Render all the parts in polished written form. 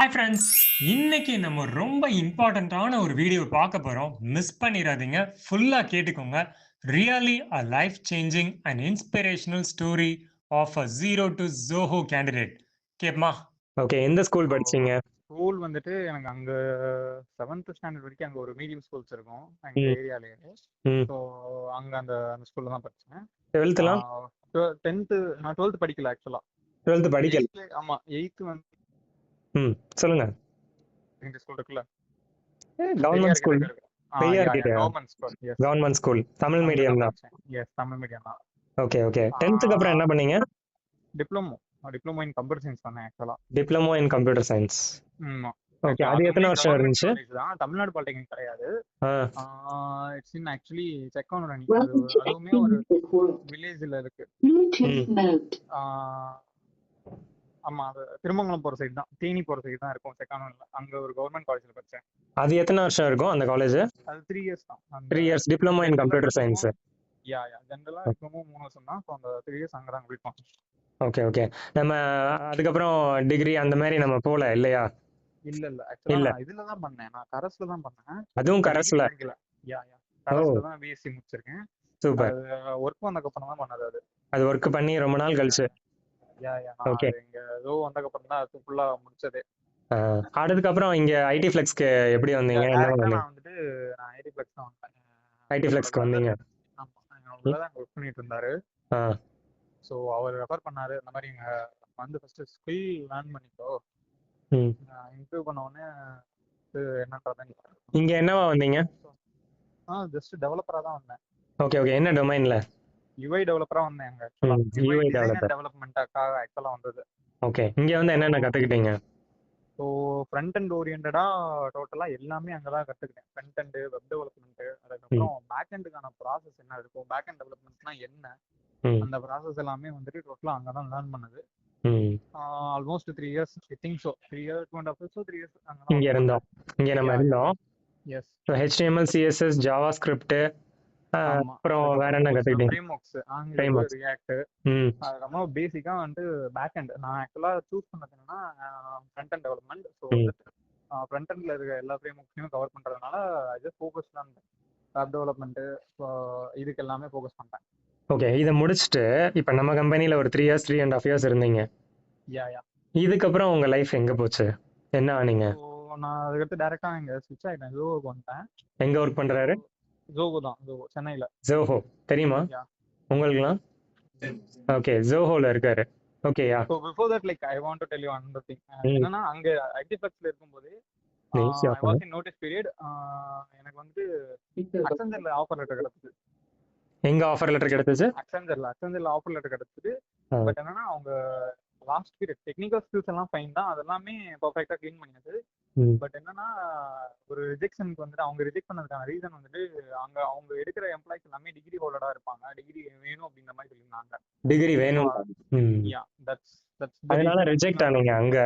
Hi friends, இன்னைக்கு நம்ம ரொம்ப இம்பார்ட்டண்ட்டான ஒரு வீடியோ பார்க்க போறோம். மிஸ் பண்ணிடாதீங்க. ஃபுல்லா கேட்டுக்கோங்க. Really a life changing and inspirational story of a zero to Zoho candidate. கேப்பமா? ஓகே. எந்த ஸ்கூல் ஸோ படிச்சீங்க? ஸ்கூல் வந்துட்டு எனக்கு அங்க 7th ஸ்டாண்டர்ட் வரைக்கும் அங்க ஒரு மீடியம் ஸ்கூல்ஸ் இருக்கும் எங்க ம். ஏரியாலயே. ம். ஸோ அங்க அந்த அந்த ஸ்கூல்ல தான் படிச்சேன். 12லாம்? 10th நான் 12th படிக்கல ஆக்சுவலா. 12th படிக்கல. 8th வந்து ம். சொல்லுங்க. இந்த ஸ்கூல் இருக்குல்ல, கவர்மெண்ட் ஸ்கூல். பெரியார் கிட்ட பெரியார் கிட்ட. Government school. Yes, government school. Tamil அங்க மீடியம் தான் தான். படிச்சேன். எஸ், தமிழ் மீடியம் தான். Okay, okay. 10th அப்புறம் என்ன பண்ணீங்க? டிப்ளமோ இன் கம்ப்யூட்டர் சயின்ஸ் பண்ணேன் ஆக்சுவலா. Diploma in computer science. ஆமா. ஓகே. அது அதுவுமே எத்தனை வருஷம் கவர்மெண்ட் இருந்துச்சு? காலேஜ் தான், தமிழ்நாடு பாலிடெக்னிக் கிடையாது. ஆ. இட்ஸ் இன் ஆக்சுவலி செக்கவுண்டனி. Welcome to அதுவுமே ஒரு Executive World. வில்லேஜ்ல இருக்கு. Bluetooth mode. ஆமா, அது திருமங்கலம் போற சைடு தான், தேனி போற சைடு தான் இருக்கும் செக்கவுண்டனில. அங்க ஒரு கவர்மெண்ட் காலேஜ்ல படிச்சேன். அது எத்தனை வருஷம் இருக்கும் அந்த காலேஜ்? அது 3 இயர்ஸ் தான். 3 years diploma in computer science. ஜெனரலா டிப்ளமோ 3 வருஷம் தான். ஸோ அந்த 3 இயர்ஸ் அங்க தான் கம்ப்ளீட் பண்ணேன். Okay, okay. நம்ம அதுக்கப்புறம் டிகிரி அந்த மாதிரி நம்ம போல இல்லையா? இல்ல ஆக்சுவலா இல்ல. நான் இதுல தான் பண்ணேன். நான் கரஸ்ல தான் பண்ணேன். அதுவும் டிகிரி கரஸ்ல. படிக்கல. கரஸ்ல தான் பிஎஸ்சி முடிச்சிருக்கேன். சூப்பர். அது ஒர்க் வந்ததுக்கு அப்புறம் தான் பண்ணது அது. அது ஒர்க் பண்ணி ரொம்ப நாள் கழிச்சு. நான் ஓகே. அது இங்க ஏதோ வந்ததுக்கு அப்புறம் தான் அது ஃபுல்லா முடிச்சதே. அதுக்கப்புறம் இங்க ஐடி ஃபிளெக்ஸ்க்கு எப்படி வந்தீங்க? என்ன டைரக்டா பண்ணீங்க? நான் வந்துட்டு ஐடி ஃபிளெக்ஸ் தான் வந்தேன். ஐடி ஃபிளெக்ஸ்க்கு வந்தீங்க. ஆமா, என்னோட brother தான் ஒர்க் பண்ணிட்டு இருந்தாரு. ஆ. ஸோ அவர் ரெஃபர் பண்ணாரு, இந்த மாதிரி இங்க வந்து ஃபர்ஸ்ட் ஸ்கில் லேர்ன் பண்ணிக்கோ. ம். இன்டர்வியூ பண்ண உடனே என்னன்றதை இங்க என்னவா வந்தீங்க? ஜஸ்ட் டெவலப்பரா தான் வந்தேன். Okay, okay. என்ன டொமைன்ல? யூஐ டெவலப்பரா வந்தேன் அங்க ஆக்சுவலா. UI UI design developer. And டெவலப்மெண்ட்டாக ஆக்சுவலா வந்தது. ஓகே. இங்க வந்து என்னென்ன கத்துக்கிட்டீங்க? ஸோ ஃப்ரண்ட் அண்ட் ஓரியன்டா டோட்டலா எல்லாமே அங்கதான் கத்துக்கிட்டேன். ஃப்ரண்ட் அண்ட் வெப் டெவலப்மெண்ட், அதுக்கப்புறம் பேக் எண்டுக்கான ப்ராசஸ் என்ன இருக்கும், பேக் எண்ட் டெவலப்மெண்ட்னா என்ன, ம். அந்த ப்ராசஸ் எல்லாமே வந்துட்டு டோட்டலா அங்கதான் லேர்ன் பண்ணது. ம். Almost 3 years, I think so 3 years 2.5 years 3 years இங்க இருந்தோம். இங்க நம்ம இருந்தோம். எஸ். HTML, CSS, JavaScript, அப்புறம் வேற என்ன கத்துக்கிட்டீங்க? Frameworks, angle, Frameworks. ரியாக்ட், ம். அதுக்கப்புறம் பேசிக்கா வந்து பேக் எண்ட். நான் ஆக்சுவலா சூஸ் பண்ணது என்னன்னா ஃப்ரண்ட் அண்ட் டெவலப்மெண்ட். ஸோ ம். ஃப்ரண்ட் எண்ட்ல இருக்க எல்லா ஃப்ரேம்வொர்க்ஸையும் கவர் பண்றதுனால I just focus on web development. இதுக்கு எல்லாமே ஃபோக்கஸ் பண்றேன். ஓகே. இதை முடிச்சுட்டு இப்ப நம்ம கம்பெனில ஒரு 3 இயர்ஸ் 3.5 இயர்ஸ் இருந்தீங்க. யா இதுக்கப்புறம் உங்க லைஃப் எங்க போச்சு? என்ன ஆனீங்க? ஸோ நான் அதுக்கடுத்து டைரக்டா இங்க ஸ்விட்ச் ஆயிட்டேன், ஜோகோக்கு வந்துட்டேன். எங்க ஒர்க் பண்றாரு? ஜோகோ தான், ஜோகோ சென்னையில. ஜோஹோ தெரியுமா யா. உங்களுக்குலாம்? ஓகே. ஜோஹோல இருக்காரு. ஓகேயா? So before that like I want to tell you another thing. என்னன்னா அங்க ஐடி ஃபிளெக்ஸ்ல இருக்கும்போது I was in notice period. எனக்கு வந்து அக்சென்சர்ல ஆஃபர் லெட்டர் கிடைச்சது. எங்க ஆஃபர் லெட்டர் கிடைச்சது? அக்சென்சர்ல ஆஃபர் லெட்டர் கிடைச்சது. பட் என்னன்னா அவங்க லாஸ்ட் பீரியட் டெக்னிக்கல் ஸ்கில்ஸ் எல்லாம் ஃபைன் தான், அதெல்லாமே பர்ஃபெக்ட்டா க்ளீன் பண்ணினது. பட் என்னன்னா ஒரு ரிஜெக்ஷனுக்கு வந்துட்டு அவங்க ரிஜெக்ட் பண்ணதுக்கான ரீசன் வந்துட்டு அவங்க எடுக்கிற எம்ப்ளாய்ஸ் எல்லாமே டிகிரி ஹோல்டரா இருப்பாங்க, டிகிரி வேணும் அப்படின்ற மாதிரி சொல்லியிருந்தாங்க. டிகிரி வேணும். யா, தட்ஸ் அதனால ரிஜெக்ட் ஆனீங்க அங்க.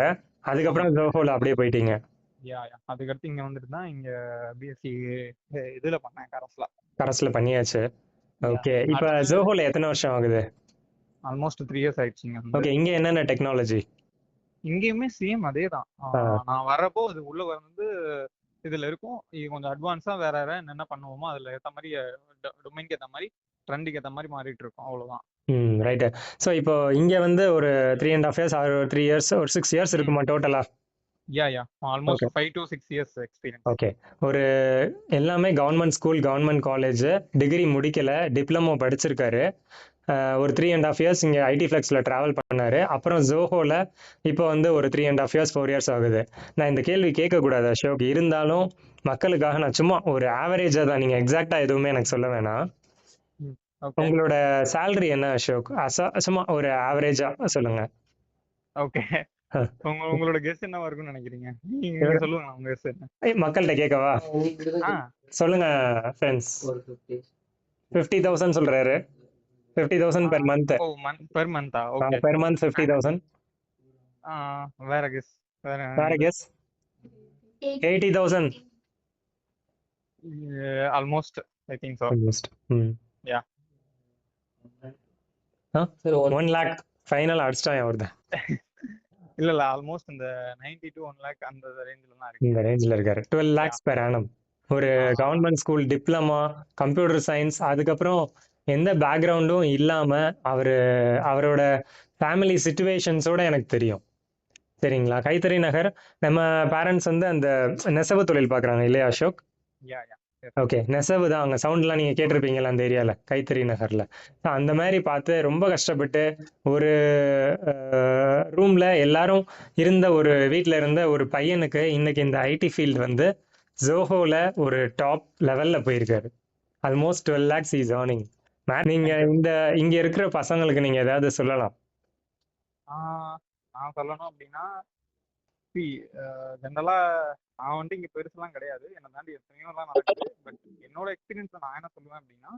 அதுக்கப்புறம் ஜோஹோல அப்படியே போயிட்டீங்க. யா அதுக்கடுத்து இங்க வந்துட்டு தான் இங்க பிஎஸ்சி இதுல பண்ணேன், கரஸ்ல பண்ணியாச்சு. ஓகே. இப்ப ஜோஹோல எத்தனை வருஷம் ஆகுது? ஆல்மோஸ்ட் 3 இயர்ஸ் ஆயிடுச்சுங்க. ஓகே. இங்க என்னென்ன டெக்னாலஜி? இங்கேயுமே சேம் அதே தான். நான் வரப்போ அது உள்ள வந்து இதுல இருக்கும், இது கொஞ்சம் அட்வான்ஸா வேற என்ன பண்ணுவோமோ அதுல ஏத்த மாதிரி டொமைனுக்கு ஏத்த மாதிரி ட்ரெண்டுக்கு ஏத்த மாதிரி மாறிட்டு இருக்கும், அவ்வளவுதான். ரைட். ஸோ இப்போ இங்க வந்து ஒரு 3.5 இயர்ஸ் ஒரு 3 இயர்ஸ் ஒரு 6 இயர்ஸ் இருக்குமா டோட்டலா? Yeah almost 5 to 6 years experience. Okay. ஒரு எல்லாமே government school, government college, degree முடிக்கல, டிப்ளமோ படிச்சிருக்காரு. ஒரு 3.5 இயர்ஸ் இங்கே ஐடி ஃபிளெக்ஸில் ட்ராவல் பண்ணாரு. அப்புறம் ஜோஹோல இப்போ வந்து ஒரு 3.5 இயர்ஸ் 4 இயர்ஸ் ஆகுது. நான் இந்த கேள்வி கேட்கக்கூடாது அசோக், இருந்தாலும் மக்களுக்காக நான் சும்மா ஒரு ஆவரேஜாக தான், நீங்கள் எக்ஸாக்டாக எதுவுமே எனக்கு சொல்ல வேணாம். உங்களோட சேலரி என்ன அசோக்? சும்மா ஒரு ஆவரேஜா சொல்லுங்க. ஓகே. உங்களோட கெஸ் என்னவா இருக்கும்னு நினைக்கிறீங்க? நீங்க சொல்லுங்க உங்க கெஸ் என்ன. மக்கள்கிட்ட கேட்கவா? சொல்லுங்க ஃப்ரெண்ட்ஸ். 50,000 சொல்றாரு. 50,000 per month. ஓ, பெர் மந்தா? ஓகே. Per month 50,000. வேற கெஸ்? வேற guess? 80,000. Almost I think so. Almost. Yeah. சரி 1 lakh ஃபைனல் அடிச்சிட்டான் அவர்தான். இல்ல ஆல்மோஸ்ட் இந்த 90 to 1 lakh அந்த ரேஞ்சில தான் இருக்கு. இந்த ரேஞ்சில் இருக்காரு. 12 யா lakhs per annum. ஒரு ஆ government school diploma, computer science, அதுக்கப்புறம் எந்த பேக்ரவுண்டும் இல்லாம அவரோட ஃபேமிலி சிச்சுவேஷன்ஸோட எனக்கு தெரியும். சரிங்களா? கைத்தறி நகர் நம்ம பேரண்ட்ஸ் வந்து அந்த நெசவு தொழில் பார்க்குறாங்க இல்லையா அசோக்? யா யா எஸ். ஓகே. நெசவு தான். அங்க சவுண்ட்லாம் நீங்க கேட்டிருப்பீங்கல்ல அந்த ஏரியால, கைத்தறி நகர்ல. அந்த மாரி பார்த்து ரொம்ப கஷ்டப்பட்டு ஒரு ரூம்ல எல்லாரும் இருந்த ஒரு வீட்ல இருந்த ஒரு பையனுக்கு இன்னைக்கு இந்த ஐடி ஃபீல்டு வந்து ஜோஹோல ஒரு டாப் லெவல்ல போயிருக்காரு. Almost 12 lakhs is earning. நீங்க தேங்க்யூ. இங்க இருக்கிற பசங்களுக்கு நீங்க ஏதாவது சொல்லலாம்? நான் சொல்லணும் அப்படின்னா ஜென்ரலா நான் வந்துட்டு இங்க பெருசுலாம் கிடையாது, என்னை தாண்டி எத்தனையோலாம் நடக்குது. பட் என்னோட எக்ஸ்பீரியன்ஸ்ல நான் என்ன சொல்லுவேன் அப்படின்னா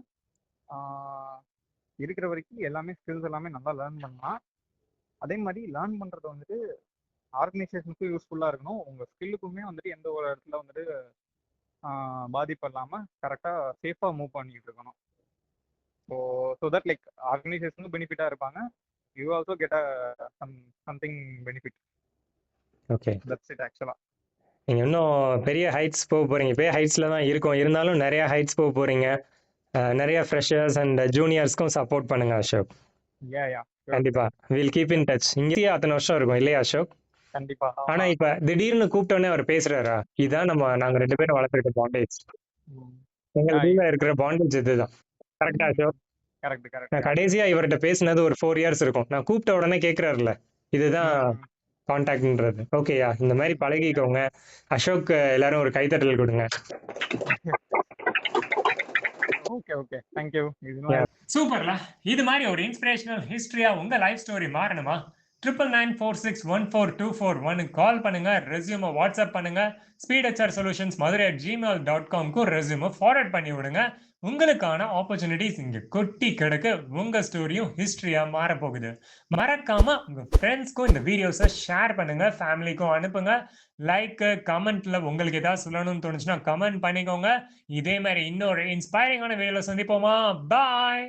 இருக்கிற வரைக்கும் எல்லாமே ஸ்கில்ஸ் எல்லாமே நல்லா லேர்ன் பண்ணலாம். அதே மாதிரி லேர்ன் பண்றது வந்துட்டு ஆர்கனைசேஷனுக்கும் யூஸ்ஃபுல்லா இருக்கணும், உங்க ஸ்கில்லுக்குமே வந்துட்டு எந்த ஒரு இடத்துல வந்துட்டு பாதிப்பு இல்லாம கரெக்டா சேஃபா மூவ் பண்ணிட்டு இருக்கணும். ஸோ தட் லைக் ஆர்கனைசேஷனுக்கும் பெனிஃபிட்டா இருப்பாங்க, you also get something benefit. Okay. That's it ஆக்சுவலா. நீங்க இன்னும் பெரிய ஹைட்ஸ் போக போறீங்க. பெரிய ஹைட்ஸ்ல தான் இருக்கும், இருந்தாலும் நிறைய ஹைட்ஸ் போக போறீங்க. நிறைய ஃப்ரெஷர்ஸ் அண்ட் ஜூனியர்ஸ்க்கும் சப்போர்ட் பண்ணுங்க அசோக். யா யா கண்டிப்பா வில் கீப் இன் டச். இங்கே அத்தனை வருஷம் இருக்கும் இல்லையா அசோக்? கண்டிப்பா. ஆனா இப்ப திடீர்னு கூப்பிட்டோன்னே அவர் பேசுறாரா? இதான் நாங்க 2 பேரும் வளர்த்துக்கிட்ட பாண்டேஜ். எங்களுக்குள்ள இருக்கிற பாண்டேஜ் இதுதான். கரெக்டா அசோக்? கரெக்ட் நான் கரெக்ட். கடைசியா இவர்கிட்ட பேசினது ஒரு 4 years இருக்கும். நான் கூப்பிட்ட உடனே கேட்கிறாருல, இதுதான் கான்டாக்ட்ன்றது. ஓகேயா? இந்த மாதிரி பழகிக்கோங்க. அசோக் எல்லாரும் ஒரு கைத்தட்டல் கொடுங்க. Okay okay thank you. சூப்பர்ல. இது மாதிரி ஒரு இன்ஸ்பிரேஷனல் ஹிஸ்டரியா உங்க லைஃப் ஸ்டோரி மாறணுமா? 9994614241 கால் பண்ணுங்க, ரெஸ்யூமை வாட்ஸ்அப் பண்ணுங்க. ஸ்பீட் சொல்யூஷன்ஸ் மதுரை@gmail.com ரெஸ்யூமை ஃபார்வர்ட் பண்ணி விடுங்க. உங்களுக்கான ஆப்பர்ச்சுனிட்டிஸ் இங்க கொட்டி கிடக்கு. உங்க ஸ்டோரியும் ஹிஸ்டரியா மாற போகுது. மறக்காம உங்க ஃப்ரெண்ட்ஸ்க்கும் இந்த வீடியோஸை ஷேர் பண்ணுங்க, ஃபேமிலிக்கும் அனுப்புங்க. லைக் கமெண்ட்ல உங்களுக்கு ஏதாவது சொல்லணும்னு தோணுச்சுன்னா கமெண்ட் பண்ணிக்கோங்க. இதே மாதிரி இன்னொரு இன்ஸ்பைரிங்கான வீடியோல சந்திப்போமா? பாய்.